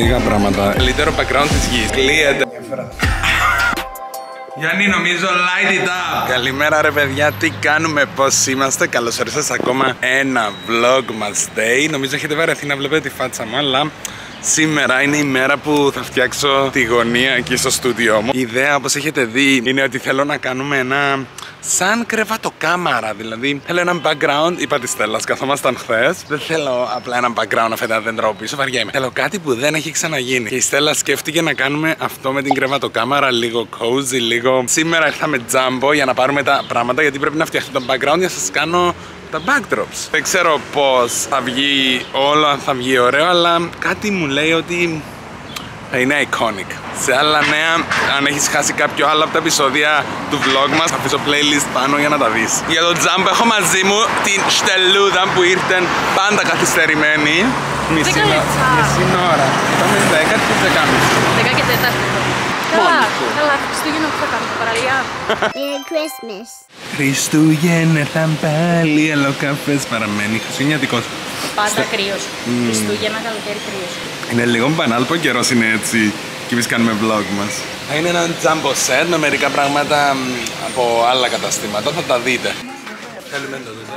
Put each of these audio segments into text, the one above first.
Λίγα πράγματα. Καλύτερο background της γης. Κλείεται. Γιάννη, νομίζω light it up. Καλημέρα ρε παιδιά, τι κάνουμε, πώς είμαστε? Καλώς ορίσατε σε ακόμα ένα vlogmas day. Νομίζω έχετε βαρεθεί να βλέπετε τη φάτσα μου, αλλά σήμερα είναι η μέρα που θα φτιάξω τη γωνία εκεί στο στούντιό μου. Η ιδέα, όπως έχετε δει, είναι ότι θέλω να κάνουμε ένα σαν κρεβατοκάμαρα. Δηλαδή, θέλω ένα background, είπα τη Στέλλα, καθόμασταν χθες. Δεν θέλω απλά ένα background αυτά τα δέντρα πίσω, βαριέμαι. Θέλω κάτι που δεν έχει ξαναγίνει. Και η Στέλλα σκέφτηκε να κάνουμε αυτό με την κρεβατοκάμαρα, λίγο cozy, λίγο. Σήμερα ήρθαμε Jumbo για να πάρουμε τα πράγματα, γιατί πρέπει να φτιαχτεί το background για να σας κάνω τα backdrops. Δεν ξέρω πώς θα βγει όλο, αν θα βγει ωραίο, αλλά κάτι μου λέει ότι θα είναι iconic. Σε άλλα νέα, αν έχεις χάσει κάποιο άλλο από τα επεισόδια του vlog μας, θα αφήσω playlist πάνω για να τα δεις. Για το Jumbo έχω μαζί μου την Στελούδα που ήρθε πάντα καθυστερημένη. Μισή ώρα. Πάμε 10 και 10.30. 10 και 4. Καλά, Χριστούγεννα που θα κάνουμε, παραλία. Merry Christmas. Χριστούγεννα θα πάλι, αλλά ο καφές παραμένει χριστουγεννιάτικος. Πάντα κρύος. Χριστούγεννα, καλοκαίρι κρύος. Είναι λίγο μπανάλ που ο καιρός είναι έτσι και εμείς κάνουμε vlog μας. Θα είναι ένα jumbo set με μερικά πράγματα από άλλα καταστήματα, θα τα δείτε. Θέλουμε το δείτε.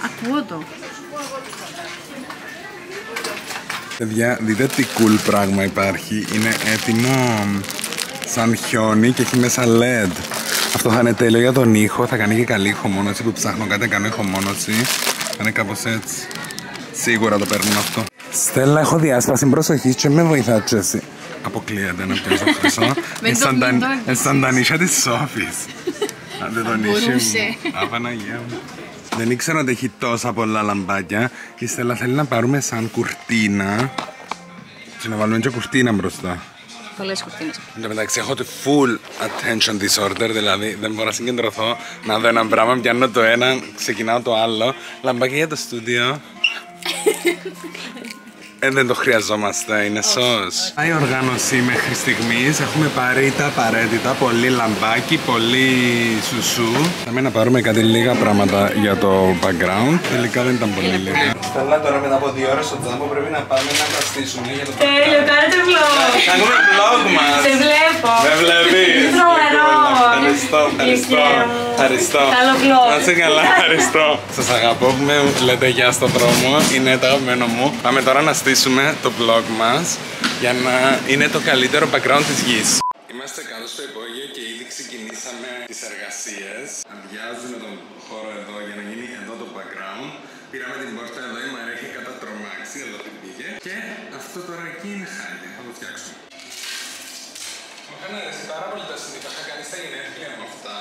Ακούω το. Παιδιά, δείτε τι cool πράγμα υπάρχει. Είναι έτοιμο σαν χιόνι και έχει μέσα LED. Αυτό θα είναι τέλειο για τον ήχο, θα κάνει και καλή ηχομόνωση που ψάχνω κάτι να κάνω ηχομόνωση. Θα είναι κάπως έτσι. Σίγουρα το παίρνουμε αυτό. Στέλλα, έχω διάσπαση προσοχής και με βοηθάς εσύ. Αποκλείεται να πιάσω χρυσό. Σαν τα νύχια της Σόφης. Αν δεν το νύχι μου. Απαναγία μου. Δεν ήξερα ότι έχει τόσα πολλά λαμπάκια. Η Στέλλα θέλει να πάρουμε σαν κουρτίνα. Και να βάλουμε και κουρτίνα μπροστά. Πολλές κουρτίνες. Εν τω μεταξύ έχω το full attention disorder, δηλαδή δεν μπορώ να συγκεντρωθώ να δω ένα πράγμα, πιάνω το ένα, ξεκινάω το άλλο. Λαμπάκια για το στούντιο. Δεν το χρειαζόμαστε, είναι σως. Η οργάνωση μέχρι στιγμής έχουμε πάρει τα απαραίτητα, πολύ λαμπάκι, πολύ σουσού. Θα να πάρουμε κάτι λίγα πράγματα για το background, τελικά δεν ήταν πολύ λίγα. Θέλω τώρα μετά από 2 ώρες στο Jumbo πρέπει να πάμε να τα στήσουμε για το background. Τέλειο, κάνετε vlog. Κάνουμε vlog μας. Σε βλέπω. Με βλέπεις. Τρομερό. Ευχαριστώ. Καλό vlog. Να είσαι καλά, ευχαριστώ. Σας αγαπώ που με λέτε γεια στο δρόμο, είναι το αγαπημένο μου. Πάμε τώρα να στήσουμε το vlog μας για να είναι το καλύτερο background της γης. Είμαστε κάτω στο υπόγειο και ήδη ξεκινήσαμε τις εργασίες. Αδειάζουμε τον χώρο εδώ για να γίνει εδώ το background. Πήραμε την πόρτα εδώ, η Μαρία έχει κατατρομάξει, εδώ την πήγε. Και αυτό τώρα εκεί είναι χάρη, θα το φτιάξουμε. Μου είχαν αρέσει πάρα πολύ τα συνήθεια, είχα κάνει στα γενέθλια με αυτά.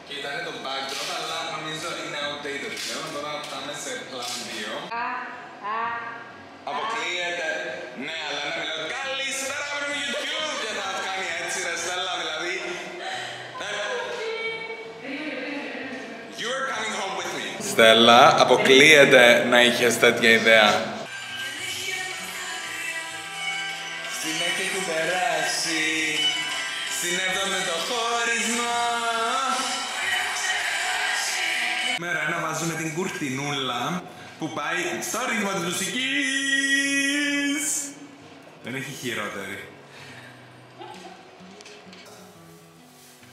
Και ήταν το backdrop, αλλά νομίζω είναι outdated πλέον. Τώρα πάμε σε plan 2. Αποκλείεται. Ναι, αλλά να μιλάω καλησπέρα με το YouTube και θα κάνει έτσι ρε Στέλλα, δηλαδή. You're coming home with me. Στέλλα, αποκλείεται να είχες τέτοια ιδέα. Στην έκτη του περάσει, στην 7η το χώρισμα. Μέρα να βάζουμε την κουρτινούλα που πάει στο ρύθμο της μουσικής. Δεν έχει χειρότερη.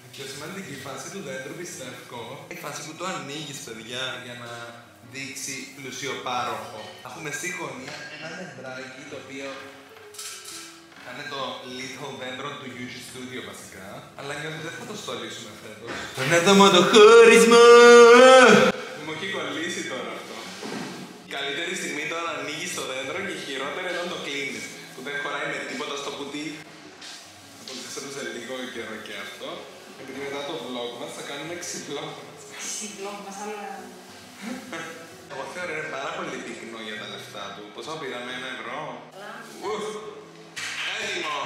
Η πιο σημαντική φάση του δέντρου πιστεύω, η φάση που το ανοίγεις παιδιά για να δείξει πλουσιοπάροχο. Έχουμε στη γωνία ένα δεντράκι το οποίο είναι το little δέντρο του Yuji Studio βασικά, αλλά νιώθω δεν θα το στολίσουμε φέτος. Τον άτομο το χώρισμα! Μου έχει κολλήσει τώρα αυτό. Η καλύτερη στιγμή τώρα να ανοίγεις το δέντρο και η χειρότερη όταν το κλείνεις. Που δεν χωράει με τίποτα στο κουτί. Θα το ξέσαμε σε λίγο καιρό και αυτό. Επειδή μετά το vlog μας θα κάνουμε ξυπλόγμας. Ξυπλόγμας, αλλά. Εγώ θεωρώ είναι πάρα πολύ πυκνό για τα λεφτά του. Πόσο πήραμε, €1? Έτοιμο!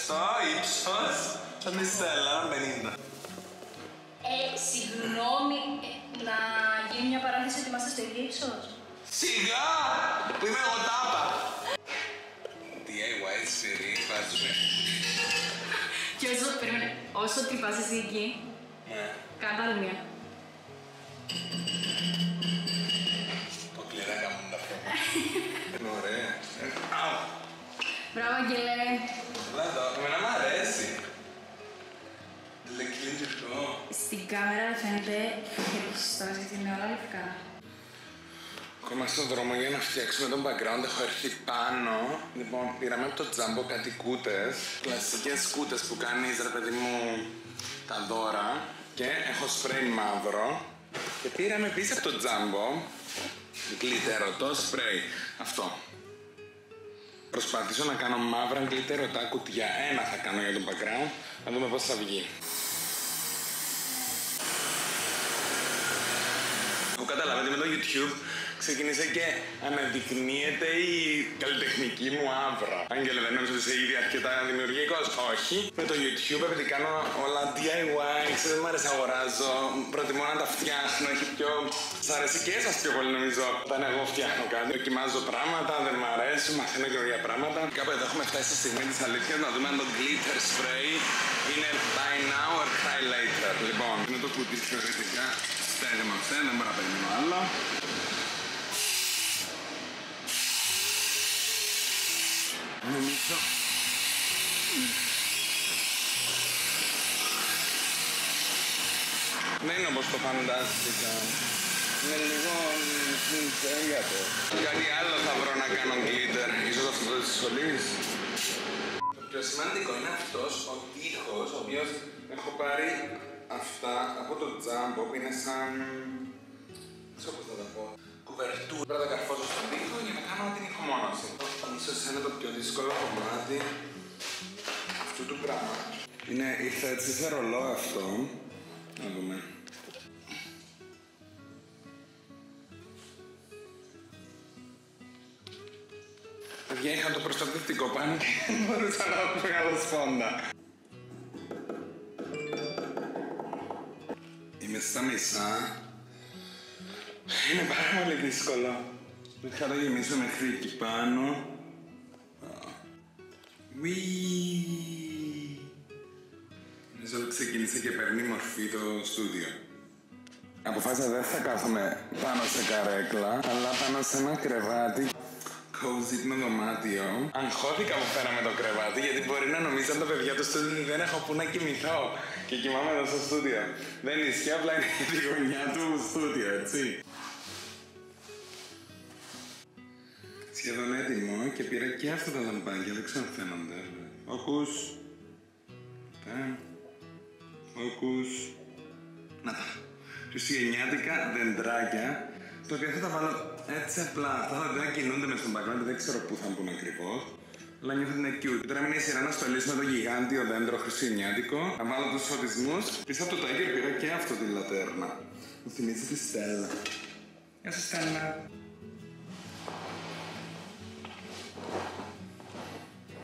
Στο ύψος. Σαν τη Στέλλα, 50. Συγγνώμη, να γίνει μια παράθεση ότι είμαστε στο ίδιο ύψος. Σιγά! Που είμαι εγώ τάπα! DIY σειρή, βάζουμε. Και όσο τρυπάς εσύ εκεί, κάνε άλλη μία. Το κλειρά καμούν τα φιόμα. Είναι ωραία. Μπράβο, Αγγελέ. Έλα εδώ, εμένα μ' αρέσει. Λεκκλίντρικο. Στην κάμερα δεν φαίνεται χριστός, γιατί είναι όλα λευκά. Ακόμα στον δρόμο για να φτιάξουμε τον background, έχω έρθει πάνω. Λοιπόν, πήραμε από το Τζάμπο κάτι κούτες. Κλασικές κούτες που κάνεις, ρε παιδί μου, τα δώρα. Και έχω σπρέι μαύρο. Και πήραμε επίσης από το Τζάμπο γλιτερωτό σπρέι. Αυτό. Προσπαθήσω να κάνω μαύρα γλιτερωτά κουτιά. Ένα θα κάνω για τον background. Να δούμε πώς θα βγει. Που καταλαβαίνετε, με το YouTube ξεκίνησε και αναδεικνύεται η καλλιτεχνική μου άβρα. Άγγελε, δεν νομίζω ότι είσαι ήδη αρκετά δημιουργικός. Όχι. Με το YouTube, επειδή κάνω όλα DIY, δεν μου αρέσει να αγοράζω. Προτιμώ να τα φτιάχνω. Έχει πιο. Σ' αρέσει και εσάς πιο πολύ, νομίζω. Όταν εγώ φτιάχνω κάτι, δοκιμάζω πράγματα, δεν μου αρέσουν, μαθαίνω καινούργια πράγματα. Κάπου εδώ έχουμε φτάσει στη στιγμή της αλήθειας να δούμε αν το glitter spray είναι buy now or cry later. Λοιπόν, είναι το κουτί θεωρητικά. Στέγμα αυτό, δεν μπορώ να περιμένω άλλο. Νομίζω... Δεν είναι όπως το φαντάστηκα. Είναι λίγο συνθέγατο. Κάτι άλλο θα βρω να κάνω glitter. Ίσως αυτό το της σχολής. Το πιο σημαντικό είναι αυτός ο τοίχος, ο οποίος έχω πάρει αυτά από το Τζάμπο που είναι σαν... Δεν ξέρω πώς θα τα πω. Κουβερτούρα. Πρέπει να τα καρφώσω στον τοίχο για να κάνω την ηχομόνωση. Ίσως είναι το πιο δύσκολο κομμάτι αυτού του πράγματος. Ήρθε έτσι σε ρολό αυτό. Να δούμε. Παιδιά, είχα το προστατευτικό πάνω και δεν μπορούσα να βγάλω σπόντα. Είμαι στα μισά. Είναι πάρα πολύ δύσκολο. Θα το γεμίσω μέχρι εκεί πάνω. Νομίζω ότι ξεκίνησε και παίρνει μορφή το στούντιο. Αποφάσισα δεν θα κάθομαι πάνω σε καρέκλα, αλλά πάνω σε ένα κρεβάτι. Cozy δωμάτιο. Αγχώθηκα που φέραμε το κρεβάτι, γιατί μπορεί να νομίζαν τα παιδιά του στούντιο ότι δεν έχω που να κοιμηθώ και κοιμάμαι εδώ στο στούντιο. Δεν ισχύει, απλά είναι η γωνιά του στούντιο, έτσι. Σχεδόν έτοιμο και πήρα και αυτά τα λαμπάκια, δεν ξέρω αν φαίνονται. Όκους. Όκους. Να τα. Χριστουγεννιάτικα δεντράκια, τα οποία θα τα βάλω έτσι απλά. Αυτά θα δεν κινούνται μες στον background, δεν ξέρω πού θα μπουν ακριβώς. Αλλά νιώθω ότι είναι cute. Τώρα είναι η σειρά να στολίσουμε το γιγάντιο δέντρο χριστουγεννιάτικο. Θα βάλω τους φωτισμούς. Πίσω από το Tiger πήρα και αυτό τη λατέρνα. Μου θυμίζει τη Στέλλα. Γεια σου Στέλλα.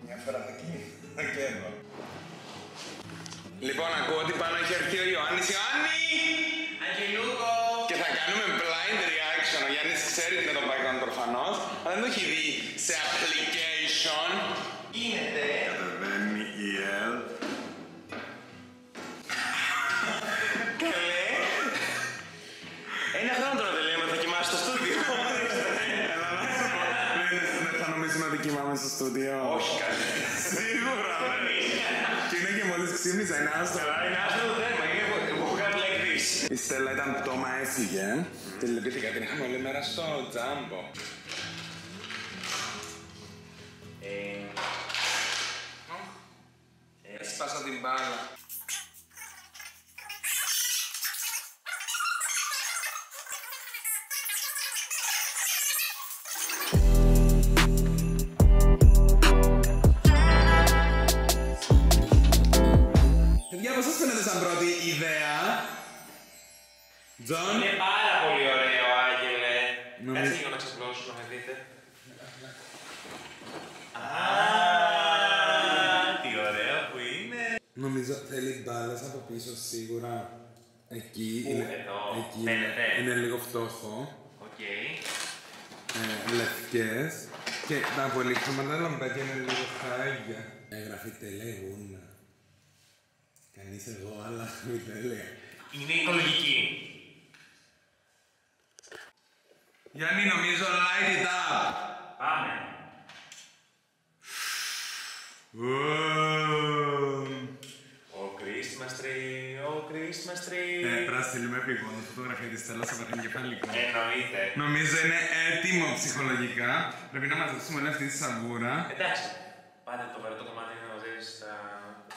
Μια φορά θα κοιμηθώ και εδώ. Λοιπόν, ακούω ότι πάνω έχει έρθει ο Ιωάννης. Ιωάννη! Αγγελούκο! Και θα κάνουμε blind reaction. Ο Γιάννης ξέρει ότι είναι το background προφανώς, αλλά δεν το έχει δει σε application. Γίνεται! Κατεβαίνει η ΕΛ. Καλέ! Ένα χρόνο τώρα δεν λέμε, θα κοιμάσαι στο στούντιο. Έλα να σου πω. Δεν θα νομίζουμε ότι κοιμάμαι στο στούντιο. Όχι καλέ. Σίγουρα, και είναι και μόλις ξύπνησα, είναι άστορα. Είναι άστο το θέμα, εγώ έχω κάνει like this. Η Στέλλα ήταν πτώμα, έφυγε. Τη λυπήθηκα, την είχαμε όλη μέρα στο Τζάμπο. Σπάσα την μπάλα. Παιδιά, πώς σας φαίνεται σαν πρώτη ιδέα? Τζον. Είναι πάρα πολύ ωραίο, Άγγελε. Κάτσε λίγο να ξαπλώσω, να με δείτε. Τι ωραίο που είναι. Νομίζω θέλει μπάλες από πίσω σίγουρα. Εκεί Πού, είναι, εδώ, εκεί φαίνεται. είναι λίγο φτώχο. Οκ. Λευκές. Και τα πολύχρωματα λαμπάκια είναι λίγο χάγια. Έγραφε τελεγούνα. Κανείς εγώ, αλλά μη τέλεια. Είναι οικολογική. Γιάννη, νομίζω light it up. Πάμε. Ο Christmas tree, ο Christmas tree. Πρέπει να στείλουμε επιγόντως φωτογραφία της Στέλλας από την κεφαλικό. Εννοείται. Νομίζω είναι έτοιμο ψυχολογικά. Πρέπει να μαζέψουμε όλη αυτή τη σαβούρα. Εντάξει. Πάτε το βαρετό κομμάτι να μαζέψεις τα...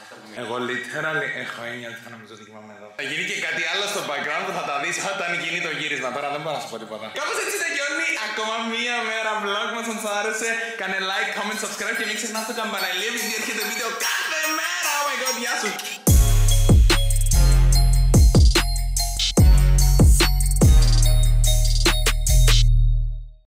αυτά που Εγώ literally έχω έννοια ότι θα νομίζω ότι κοιμάμαι εδώ. Θα γίνει και κάτι άλλο στο background που θα τα δεις όταν γίνει το γύρισμα. Τώρα δεν μπορώ να σου πω τίποτα. Κάπως έτσι τελειώνει ακόμα μία μέρα vlog μας. Αν σας άρεσε, κάνε like, comment, subscribe και μην ξεχνάς το καμπανελί επειδή έρχεται βίντεο κάθε μέρα. Oh my god, γεια σου!